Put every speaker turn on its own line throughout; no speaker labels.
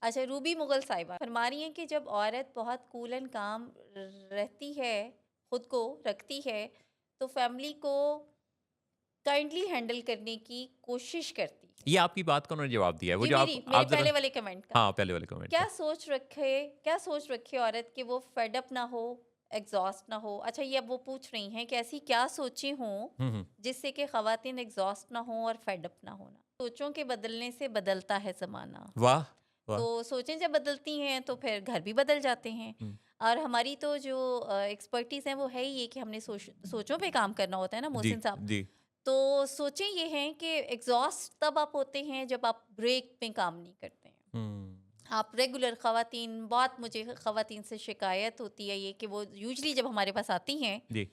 अच्छा, रूबी मुगल साहिबा फरमा रही हैं कि जब औरत बहुत कूल एंड काम रहती है, खुद को रखती है, तो फैमिली को काइंडली हैंडल करने की कोशिश करती है।
ये आपकी बात का उन्होंने जवाब दिया है। वो
जी,
जो
मेरी मेरे
आप ज़रा
पहले वाले कमेंट का।
हाँ, पहले वाले कमेंट का।
क्या सोच रखे औरत कि वो फेड अप ना हो, एग्ज़ॉस्ट ना हो। अच्छा, ये अब वो पूछ रही हैं कि ऐसी क्या सोचें हों,
हुँ, हुँ।
जिससे कि ख़वातीन एग्ज़ॉस्ट ना हों और फेड अप ना होना। सोचों के बदलने से बदलता है ज़माना।
वाह! वाह!
तो सोचें जब बदलती हैं तो फिर घर भी बदल जाते हैं।
हुँ।
और हमारी तो जो एक्सपर्टीज़ है वो है ही ये कि हमने सोचों पे काम करना होता है ना
जी,
मोहसिन साहब।
जी।
तो सोचें ये हैं कि एग्ज़ॉस्ट तब आप होते हैं जब आप ब्रेक में काम नहीं करते हैं।
हुँ।
आप रेगुलर ख़वातीन, बहुत मुझे ख़वातीन से शिकायत होती है ये कि वो यूजुअली जब हमारे पास आती हैं
जी,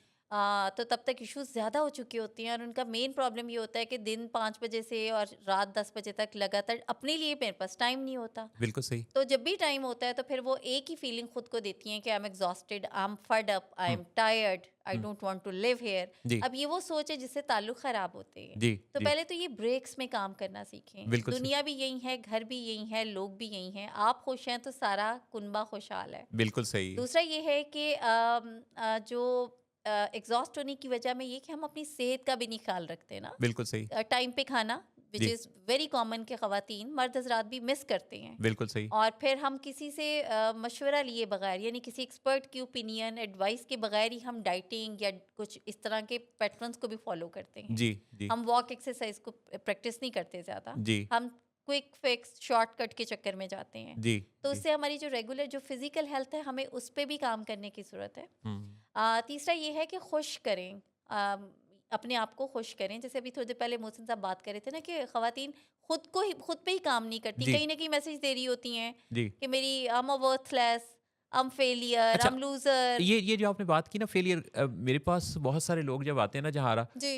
तो तब तक इश्यूज़ ज़्यादा हो चुकी होती हैं और उनका मेन प्रॉब्लम ये होता है कि दिन 5 बजे से और रात 10 बजे तक लगातार अपने लिए मेरे पास टाइम नहीं होता।
बिल्कुल सही।
तो जब भी टाइम होता है तो फिर वो एक ही फीलिंग खुद को देती हैं कि I am exhausted, I am fed up, I
हुँ,
एम टायर्ड, आई
हुँ।
Don't want to live here.
जी,
अब ये वो सोच है जिससे ताल्लुक खराब होते हैं।
जी,
तो
जी।
पहले तो ये ब्रेक्स में काम करना सीखें।
बिल्कुल सही।
दुनिया भी यही है, घर भी यही है, लोग भी यही हैं। आप खुश हैं तो सारा कुनबा खुशहाल है।
बिल्कुल सही।
दूसरा ये है कि जो एग्जॉस्ट होने की वजह में ये कि हम अपनी सेहत का भी नहीं ख्याल रखते ना।
बिल्कुल सही।
टाइम पे खाना, विच
जी,
इज़ वेरी कॉमन के ख़वातीन मर्द हज़रात भी मिस करते हैं।
बिल्कुल सही।
और फिर हम किसी से मशवरा लिए बगैर, यानी किसी एक्सपर्ट की ओपिनियन, एडवाइस के बगैर ही हम डाइटिंग या कुछ इस तरह के पैटर्न्स को भी फॉलो करते हैं।
जी, जी,
हम वॉक एक्सरसाइज को प्रैक्टिस नहीं करते ज़्यादा।
जी,
हम क्विक फिक्स शॉर्टकट के चक्कर में जाते हैं।
जी,
तो
जी।
उससे हमारी जो रेगुलर जो फिजिकल हेल्थ है, हमें उस पे भी काम करने की ज़रूरत है।
हुँ।
तीसरा ये है कि खुश करें, अपने आप को खुश करें। जैसे अभी थोड़ी देर पहले मोहसिन साहब बात कर रहे थे ना कि ख़वातीन खुद पे ही काम नहीं करती,
जी,
कहीं ना कहीं मैसेज दे रही होती हैं
जी।
कि मेरी I am a worthless, I am failure, I
अच्छा,
एम लूजर।
ये जो आपने बात की ना फेलियर मेरे पास बहुत सारे लोग जब आते हैं ना जहाँ
जी।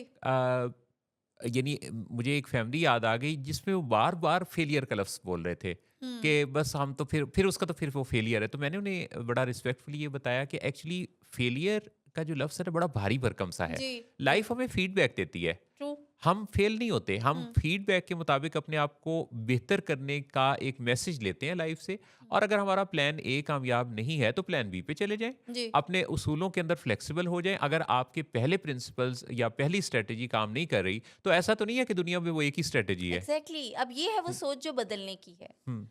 यानी मुझे एक फैमिली याद आ गई जिसमें वो बार-बार फेलियर का लफ्ज़ बोल रहे थे
हम्म।
कि बस हम तो फिर उसका तो फिर वो फेलियर है। तो मैंने उन्हें बड़ा रिस्पेक्टफुली ये बताया कि एक्चुअली फेलियर का जो लफ्ज़ है ना बड़ा भारी भरकम सा है।
जी। जी।
लाइफ हमें फीडबैक देती है।
ट्रू।
हम फेल नहीं होते, हम
हम्म।
फीडबैक के मुताबिक अपने आप को बेहतर करने का एक मैसेज लेते हैं लाइफ से।
हम्म।
और अगर हमारा प्लान ए कामयाब नहीं है तो प्लान बी पे चले जाएं,
जी।
अपने उसूलों के अंदर फ्लेक्सिबल हो जाएं। अगर आपके पहले प्रिंसिपल्स या पहली स्ट्रेटेजी काम नहीं कर रही तो ऐसा तो नहीं है कि दुनिया में वो एक ही स्ट्रेटेजी है।
एग्जैक्टली, अब ये है वो सोच जो बदलने की है।
हम्म।